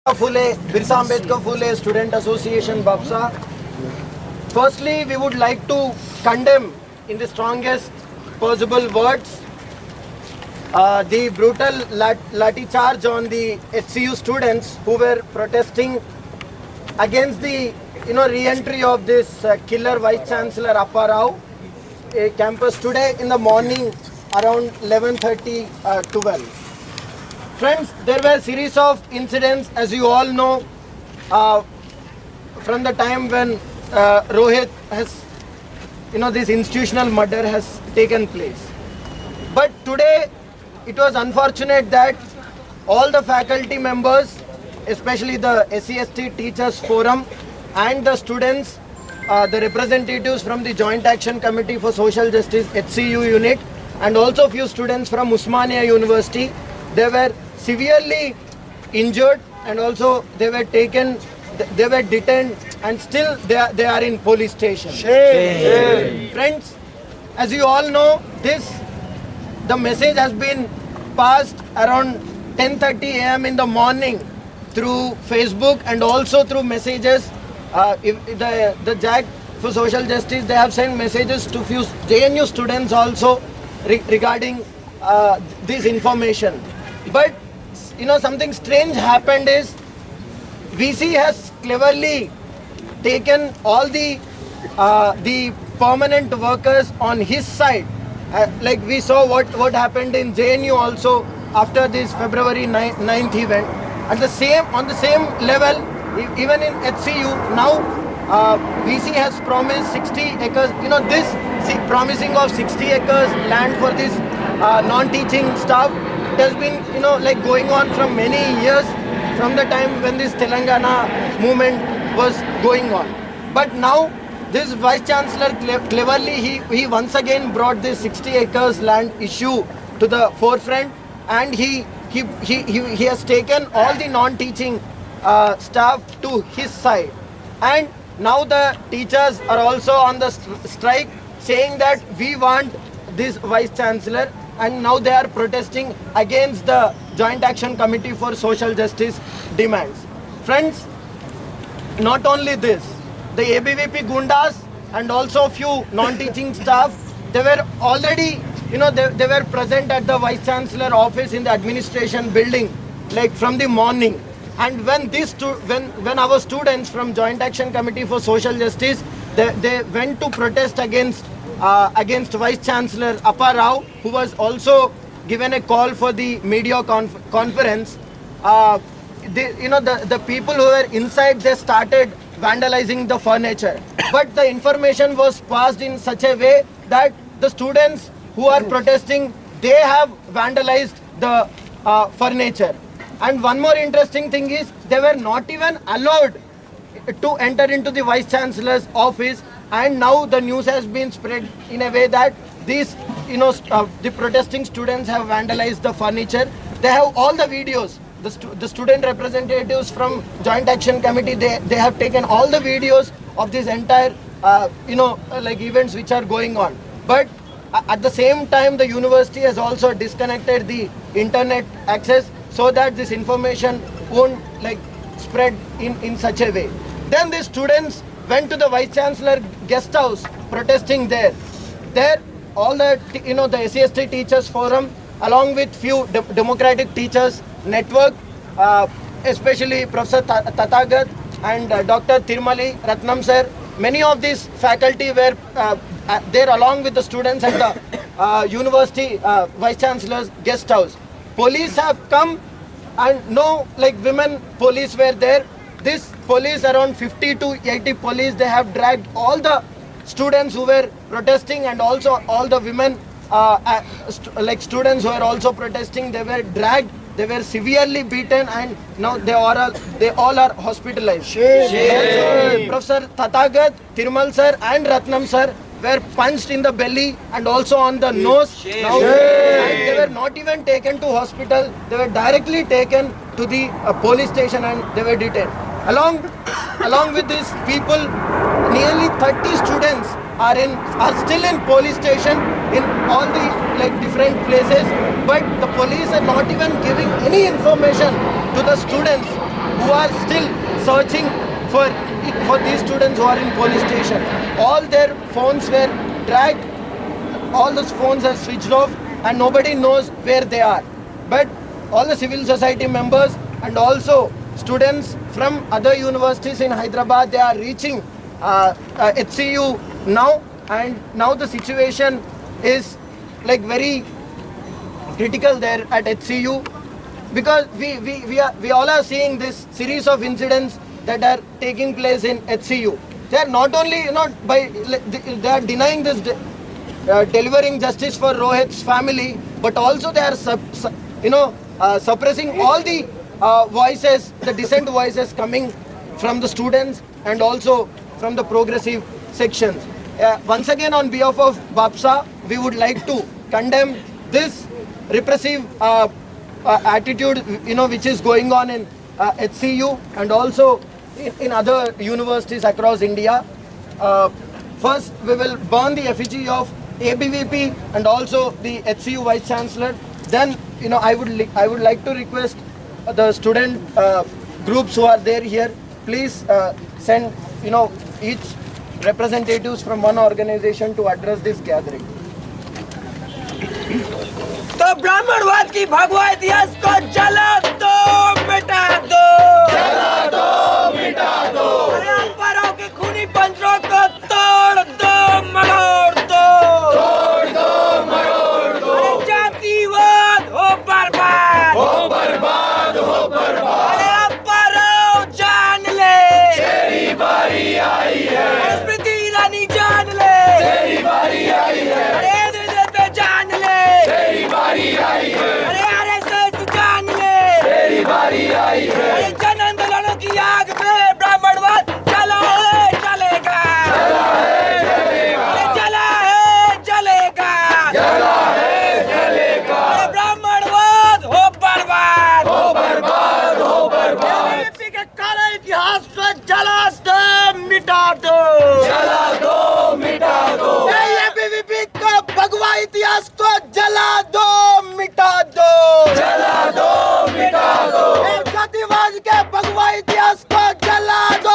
Phule, Birsa Ambedkar Phule Student Association, Babsa. Firstly, we would like to condemn in the strongest possible words the brutal lathi charge on the HCU students who were protesting against the re-entry of this killer Vice Chancellor Appa Rao campus today in the morning around 11:30, 12. Friends, there were a series of incidents, as you all know, from the time when Rohit has, this institutional murder has taken place. But today, it was unfortunate that all the faculty members, especially the SCST Teachers Forum and the students, the representatives from the Joint Action Committee for Social Justice HCU unit, and also few students from Osmania University, they were severely injured and also they were detained and still they are in police station. Friends, as you all know, the message has been passed around 10:30 a.m. in the morning through Facebook and also through messages. The JAG for Social Justice, they have sent messages to few JNU students also regarding this information. But something strange happened is VC has cleverly taken all the permanent workers on his side. Like we saw what happened in JNU also after this February 9th event. On the same level, even in HCU now, VC has promised 60 acres. Promising of 60 acres land for this non-teaching staff. It has been going on from many years, from the time when this Telangana movement was going on. But now this Vice Chancellor cleverly he once again brought this 60 acres land issue to the forefront, and he has taken all the non-teaching staff to his side. And now the teachers are also on the strike, saying that we want this Vice Chancellor, and now they are protesting against the Joint Action Committee for Social Justice demands. Friends, not only this, the ABVP Gundas and also few non-teaching staff, they were already, they were present at the Vice Chancellor office in the administration building, like from the morning. And when our students from Joint Action Committee for Social Justice, they went to protest against Vice Chancellor Appa Rao, who was also given a call for the media conference. The people who were inside, they started vandalizing the furniture. But the information was passed in such a way that the students who are protesting, they have vandalized the furniture. And one more interesting thing is, they were not even allowed to enter into the Vice Chancellor's office. And now the news has been spread in a way that these, the protesting students have vandalized the furniture. They have all the videos. The student representatives from Joint Action Committee, they have taken all the videos of this entire, events which are going on. But at the same time, the university has also disconnected the internet access so that this information won't spread in such a way. Then the students went to the Vice Chancellor guest house protesting there. There, all the the SCST Teachers Forum, along with few Democratic Teachers Network, especially Professor Tathagat and Dr. Tirumali Ratnam sir, many of these faculty were there along with the students at the university Vice Chancellor's guest house. Police have come and no women police were there. This police, around 50 to 80 police, they have dragged all the students who were protesting and also all the women students who were also protesting. They were dragged, they were severely beaten, and now they all are hospitalized. Professor Tathagat, Thirumal sir and Ratnam sir were punched in the belly and also on the nose. Now, and they were not even taken to hospital. They were directly taken to the police station and they were detained. Along with these people, nearly 30 students are still in police station in all the different places, but the police are not even giving any information to the students who are still searching for these students who are in police station. All their phones were tracked, all those phones are switched off, and nobody knows where they are. But all the civil society members and also students from other universities in Hyderabad, they are reaching HCU now, and now the situation is like very critical there at HCU, because we all are seeing this series of incidents that are taking place in HCU. They are not only they are denying this delivering justice for Rohit's family, but also they are suppressing all the voices, the dissent voices coming from the students and also from the progressive sections. Once again, on behalf of BAPSA, we would like to condemn this repressive attitude, which is going on in HCU and also in other universities across India. First, we will burn the effigy of ABVP and also the HCU Vice Chancellor. Then, I would like to request the student groups who are there here, please send, each representatives from one organization to address this gathering. तो ब्राह्मणवाद की भगवा इतिहास को जला दो, मिटा दो, जला दो, मिटा दो। परंपराओं के खूनी पंजरों को तोड़ दो, मरोड़ दो, तोड़ दो, मरोड़ दो। जातिवाद हो बर्बाद, हो बर्बाद, हो बर्बाद। अरे पराओ जान ले, तेरी बारी आई है। स्मृति ईरानी जान ले, तेरी बारी आई है। अरे जान ले, तेरी बारी आई है। अरे आरएसएस जान ले, तेरी बारी आई है। अरे जन आंदोलनों की आग में ब्राह्मणवाद जला है, जलेगा, जला है, जलेगा। अरे जला है, जलेगा, जला है, जलेगा। अरे ब्राह्मणवाद हो बर्बाद, हो बर्बाद, हो बर्बाद। एबीवीपी के काले इतिहास को जला दो, मिटा दो, जला दो, मिटा दो। एबीवीपी का भगवा इतिहास को जला दो, मिटा दो, जला दो, मिटा दो। जातिवाद के भगवा इतिहास को जला दो,